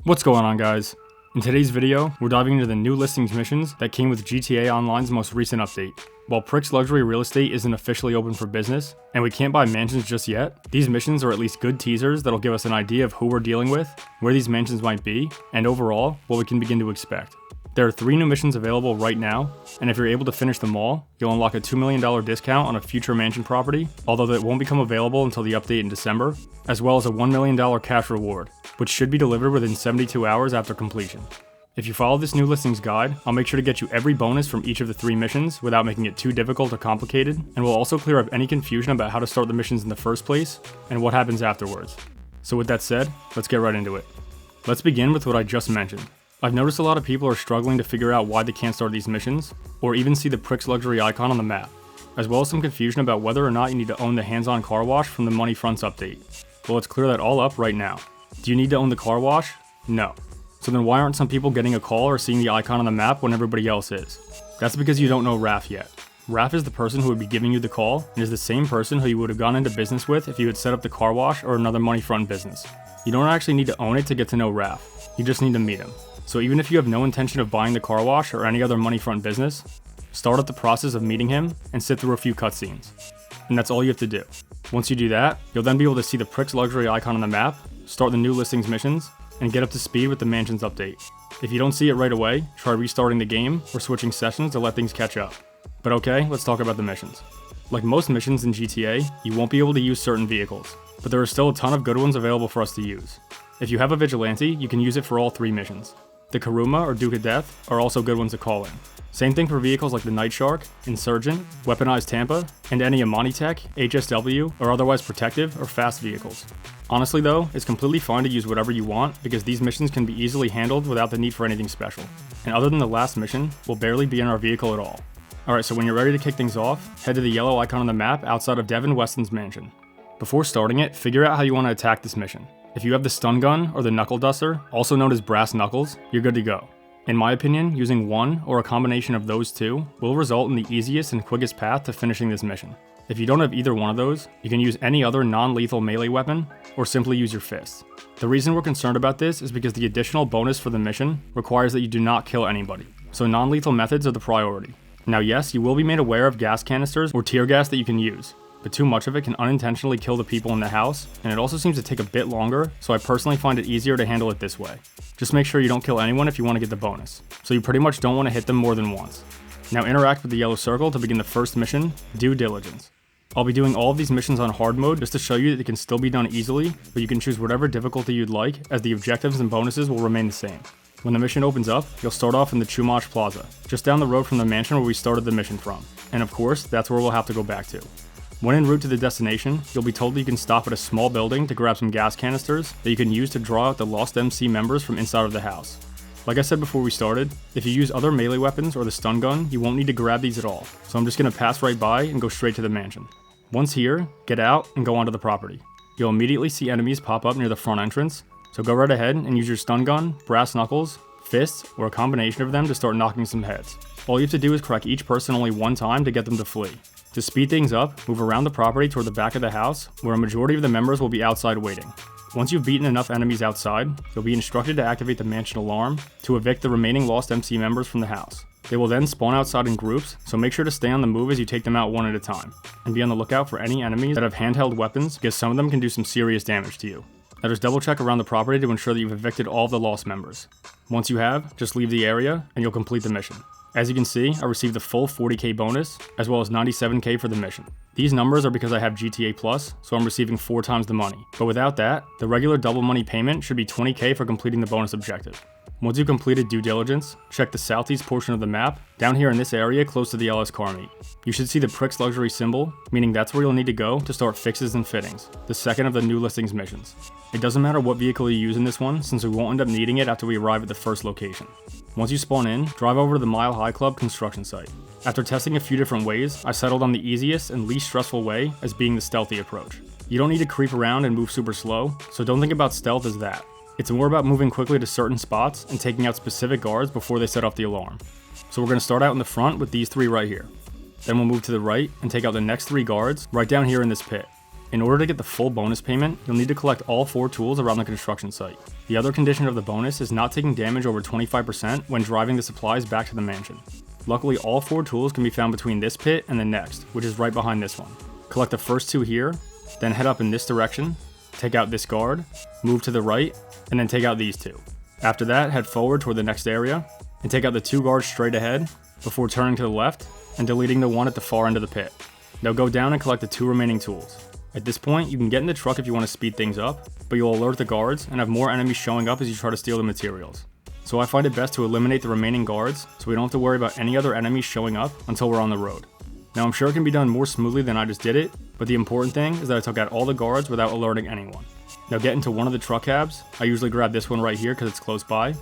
What's going on, guys? In today's video, we're diving into the new listings missions that came with GTA Online's most recent update. While Prix Luxury real estate isn't officially open for business, and we can't buy mansions just yet, these missions are at least good teasers that'll give us an idea of who we're dealing with, where these mansions might be, and overall, what we can begin to expect. There are 3 new missions available right now, and if you're able to finish them all, you'll unlock a $2 million discount on a future mansion property, although that won't become available until the update in December, as well as a $1 million cash reward, which should be delivered within 72 hours after completion. If you follow this new listings guide, I'll make sure to get you every bonus from each of the 3 missions without making it too difficult or complicated, and we'll also clear up any confusion about how to start the missions in the first place and what happens afterwards. So with that said, let's get right into it. Let's begin with what I just mentioned. I've noticed a lot of people are struggling to figure out why they can't start these missions, or even see the Prix Luxury icon on the map, as well as some confusion about whether or not you need to own the hands-on car wash from the Money Fronts update. Well, let's clear that all up right now. Do you need to own the car wash? No. So then why aren't some people getting a call or seeing the icon on the map when everybody else is? That's because you don't know Raf yet. Raf is the person who would be giving you the call, and is the same person who you would have gone into business with if you had set up the car wash or another Money Front business. You don't actually need to own it to get to know Raf. You just need to meet him. So even if you have no intention of buying the car wash or any other Money Front business, start up the process of meeting him and sit through a few cutscenes. And that's all you have to do. Once you do that, you'll then be able to see the Prix Luxury icon on the map, start the new listings missions, and get up to speed with the mansions update. If you don't see it right away, try restarting the game or switching sessions to let things catch up. But okay, let's talk about the missions. Like most missions in GTA, you won't be able to use certain vehicles, but there are still a ton of good ones available for us to use. If you have a Vigilante, you can use it for all 3 missions. The Kuruma or Duke of Death are also good ones to call in. Same thing for vehicles like the Night Shark, Insurgent, Weaponized Tampa, and any Amani Tech, HSW, or otherwise protective or fast vehicles. Honestly though, it's completely fine to use whatever you want because these missions can be easily handled without the need for anything special. And other than the last mission, we'll barely be in our vehicle at all. Alright, so when you're ready to kick things off, head to the yellow icon on the map outside of Devin Weston's mansion. Before starting it, figure out how you want to attack this mission. If you have the stun gun or the knuckle duster, also known as brass knuckles, you're good to go. In my opinion, using one or a combination of those 2 will result in the easiest and quickest path to finishing this mission. If you don't have either one of those, you can use any other non-lethal melee weapon, or simply use your fists. The reason we're concerned about this is because the additional bonus for the mission requires that you do not kill anybody, so non-lethal methods are the priority. Now yes, you will be made aware of gas canisters or tear gas that you can use, but too much of it can unintentionally kill the people in the house, and it also seems to take a bit longer, so I personally find it easier to handle it this way. Just make sure you don't kill anyone if you want to get the bonus, so you pretty much don't want to hit them more than once. Now interact with the yellow circle to begin the first mission, Due Diligence. I'll be doing all of these missions on hard mode just to show you that they can still be done easily, but you can choose whatever difficulty you'd like, as the objectives and bonuses will remain the same. When the mission opens up, you'll start off in the Chumash Plaza, just down the road from the mansion where we started the mission from, and of course, that's where we'll have to go back to. When en route to the destination, you'll be told that you can stop at a small building to grab some gas canisters that you can use to draw out the Lost MC members from inside of the house. Like I said before we started, if you use other melee weapons or the stun gun, you won't need to grab these at all, so I'm just going to pass right by and go straight to the mansion. Once here, get out and go onto the property. You'll immediately see enemies pop up near the front entrance, so go right ahead and use your stun gun, brass knuckles, fists, or a combination of them to start knocking some heads. All you have to do is crack each person only one time to get them to flee. To speed things up, move around the property toward the back of the house, where a majority of the members will be outside waiting. Once you've beaten enough enemies outside, you'll be instructed to activate the mansion alarm to evict the remaining Lost MC members from the house. They will then spawn outside in groups, so make sure to stay on the move as you take them out one at a time, and be on the lookout for any enemies that have handheld weapons because some of them can do some serious damage to you. Now just double check around the property to ensure that you've evicted all of the Lost members. Once you have, just leave the area and you'll complete the mission. As you can see, I received the full 40k bonus, as well as 97k for the mission. These numbers are because I have GTA Plus, so I'm receiving 4 times the money. But without that, the regular double money payment should be 20k for completing the bonus objective. Once you've completed Due Diligence, check the southeast portion of the map, down here in this area close to the LS car meet. You should see the Prix Luxury symbol, meaning that's where you'll need to go to start fixes and fittings, the second of the new listings missions. It doesn't matter what vehicle you use in this one, since we won't end up needing it after we arrive at the first location. Once you spawn in, drive over to the Mile High Club construction site. After testing a few different ways, I settled on the easiest and least stressful way as being the stealthy approach. You don't need to creep around and move super slow, so don't think about stealth as that. It's more about moving quickly to certain spots and taking out specific guards before they set off the alarm. So we're going to start out in the front with these 3 right here. Then we'll move to the right and take out the next 3 guards right down here in this pit. In order to get the full bonus payment, you'll need to collect all 4 tools around the construction site. The other condition of the bonus is not taking damage over 25% when driving the supplies back to the mansion. Luckily, all 4 tools can be found between this pit and the next, which is right behind this one. Collect the first 2 here, then head up in this direction, take out this guard, move to the right, and then take out these 2. After that, head forward toward the next area, and take out the 2 guards straight ahead, before turning to the left, and deleting the one at the far end of the pit. Now go down and collect the 2 remaining tools. At this point, you can get in the truck if you want to speed things up, but you'll alert the guards and have more enemies showing up as you try to steal the materials. So I find it best to eliminate the remaining guards so we don't have to worry about any other enemies showing up until we're on the road. Now I'm sure it can be done more smoothly than I just did it, but the important thing is that I took out all the guards without alerting anyone. Now get into one of the truck cabs. I usually grab this one right here because it's close by,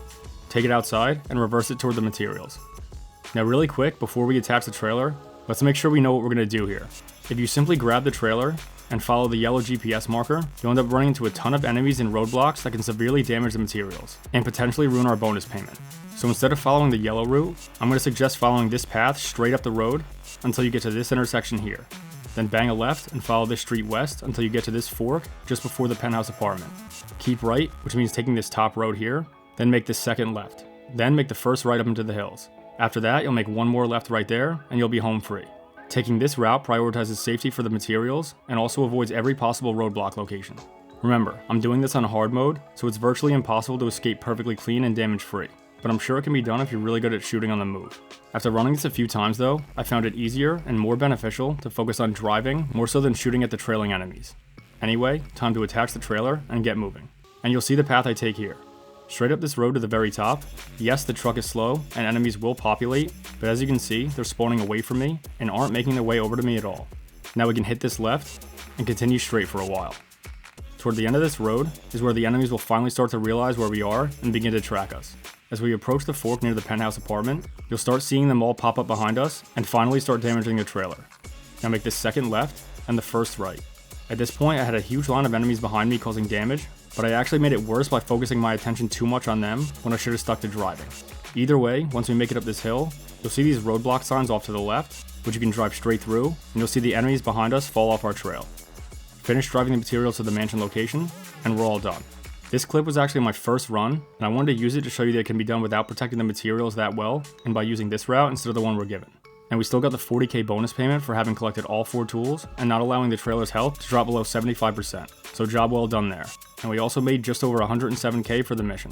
take it outside, and reverse it toward the materials. Now really quick, before we attach the trailer, let's make sure we know what we're going to do here. If you simply grab the trailer and follow the yellow GPS marker, you'll end up running into a ton of enemies and roadblocks that can severely damage the materials, and potentially ruin our bonus payment. So instead of following the yellow route, I'm going to suggest following this path straight up the road until you get to this intersection here. Then bang a left and follow this street west until you get to this fork just before the penthouse apartment. Keep right, which means taking this top road here, then make this second left. Then make the first right up into the hills. After that, you'll make one more left right there, and you'll be home free. Taking this route prioritizes safety for the materials and also avoids every possible roadblock location. Remember, I'm doing this on hard mode, so it's virtually impossible to escape perfectly clean and damage free, but I'm sure it can be done if you're really good at shooting on the move. After running this a few times though, I found it easier and more beneficial to focus on driving more so than shooting at the trailing enemies. Anyway, time to attach the trailer and get moving. And you'll see the path I take here. Straight up this road to the very top. Yes, the truck is slow and enemies will populate, but as you can see, they're spawning away from me and aren't making their way over to me at all. Now we can hit this left and continue straight for a while. Toward the end of this road is where the enemies will finally start to realize where we are and begin to track us. As we approach the fork near the penthouse apartment, you'll start seeing them all pop up behind us and finally start damaging the trailer. Now make this second left and the first right. At this point I had a huge line of enemies behind me causing damage, but I actually made it worse by focusing my attention too much on them when I should have stuck to driving. Either way, once we make it up this hill, you'll see these roadblock signs off to the left, which you can drive straight through, and you'll see the enemies behind us fall off our trail. Finish driving the materials to the mansion location, and we're all done. This clip was actually my first run, and I wanted to use it to show you that it can be done without protecting the materials that well, and by using this route instead of the one we're given. And we still got the 40k bonus payment for having collected all 4 tools and not allowing the trailer's health to drop below 75%, so job well done there. And we also made just over 107k for the mission.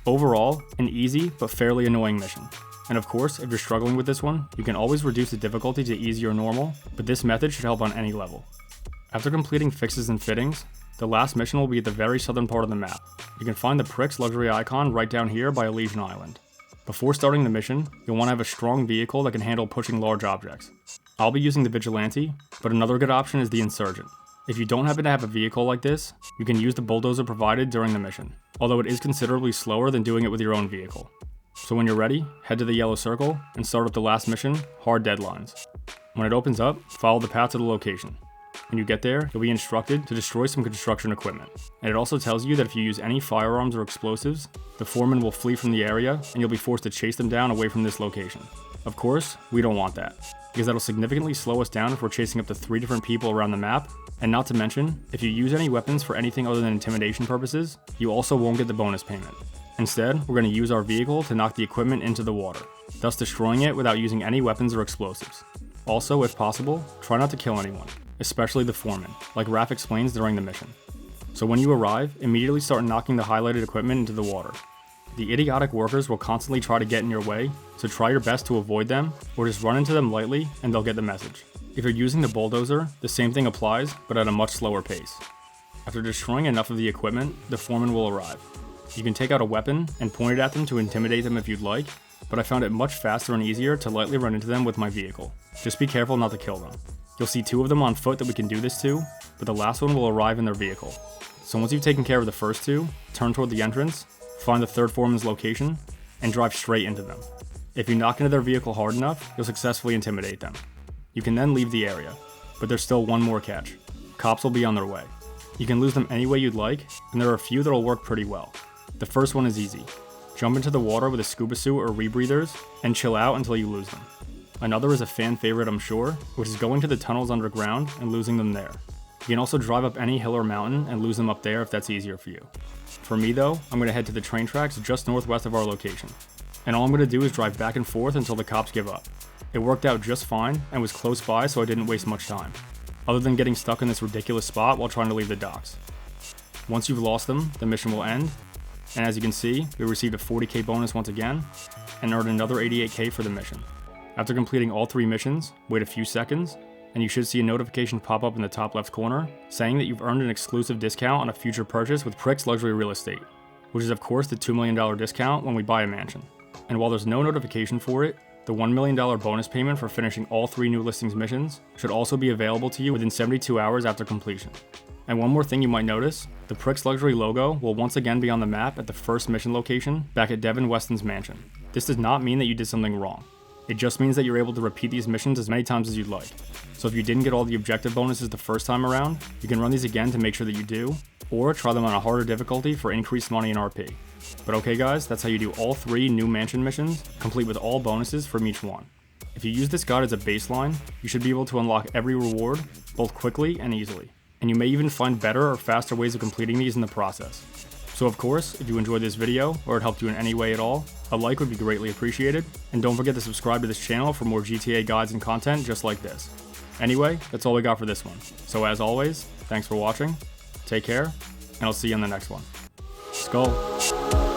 Overall, an easy but fairly annoying mission. And of course, if you're struggling with this one, you can always reduce the difficulty to easy or normal, but this method should help on any level. After completing fixes and fittings, the last mission will be at the very southern part of the map. You can find the Prix Luxury icon right down here by Elysian Island. Before starting the mission, you'll want to have a strong vehicle that can handle pushing large objects. I'll be using the Vigilante, but another good option is the Insurgent. If you don't happen to have a vehicle like this, you can use the bulldozer provided during the mission, although it is considerably slower than doing it with your own vehicle. So when you're ready, head to the yellow circle and start up the last mission, Hard Deadlines. When it opens up, follow the path to the location. When you get there, you'll be instructed to destroy some construction equipment. And it also tells you that if you use any firearms or explosives, the foreman will flee from the area and you'll be forced to chase them down away from this location. Of course, we don't want that, because that'll significantly slow us down if we're chasing up to 3 different people around the map, and not to mention, if you use any weapons for anything other than intimidation purposes, you also won't get the bonus payment. Instead, we're going to use our vehicle to knock the equipment into the water, thus destroying it without using any weapons or explosives. Also, if possible, try not to kill anyone, especially the foreman, like Raph explains during the mission. So when you arrive, immediately start knocking the highlighted equipment into the water. The idiotic workers will constantly try to get in your way, so try your best to avoid them, or just run into them lightly and they'll get the message. If you're using the bulldozer, the same thing applies, but at a much slower pace. After destroying enough of the equipment, the foreman will arrive. You can take out a weapon and point it at them to intimidate them if you'd like, but I found it much faster and easier to lightly run into them with my vehicle. Just be careful not to kill them. You'll see 2 of them on foot that we can do this to, but the last one will arrive in their vehicle. So once you've taken care of the first 2, turn toward the entrance, find the 3rd foreman's location, and drive straight into them. If you knock into their vehicle hard enough, you'll successfully intimidate them. You can then leave the area, but there's still one more catch. Cops will be on their way. You can lose them any way you'd like, and there are a few that'll work pretty well. The first one is easy. Jump into the water with a scuba suit or rebreathers, and chill out until you lose them. Another is a fan favorite I'm sure, which is going to the tunnels underground and losing them there. You can also drive up any hill or mountain and lose them up there if that's easier for you. For me though, I'm going to head to the train tracks just northwest of our location. And all I'm going to do is drive back and forth until the cops give up. It worked out just fine and was close by, so I didn't waste much time, other than getting stuck in this ridiculous spot while trying to leave the docks. Once you've lost them, the mission will end, and as you can see, we received a 40k bonus once again, and earned another 88k for the mission. After completing all 3 missions, wait a few seconds, and you should see a notification pop up in the top left corner saying that you've earned an exclusive discount on a future purchase with Prix Luxury Real Estate, which is of course the $2 million discount when we buy a mansion. And while there's no notification for it, the $1 million bonus payment for finishing all 3 new listings missions should also be available to you within 72 hours after completion. And one more thing you might notice, the Prix Luxury logo will once again be on the map at the first mission location back at Devin Weston's mansion. This does not mean that you did something wrong. It just means that you're able to repeat these missions as many times as you'd like. So if you didn't get all the objective bonuses the first time around, you can run these again to make sure that you do, or try them on a harder difficulty for increased money in RP. But okay guys, that's how you do all 3 new mansion missions, complete with all bonuses from each one. If you use this guide as a baseline, you should be able to unlock every reward, both quickly and easily. And you may even find better or faster ways of completing these in the process. So of course, if you enjoyed this video, or it helped you in any way at all, a like would be greatly appreciated, and don't forget to subscribe to this channel for more GTA guides and content just like this. Anyway, that's all we got for this one. So as always, thanks for watching, take care, and I'll see you in the next one. Skull.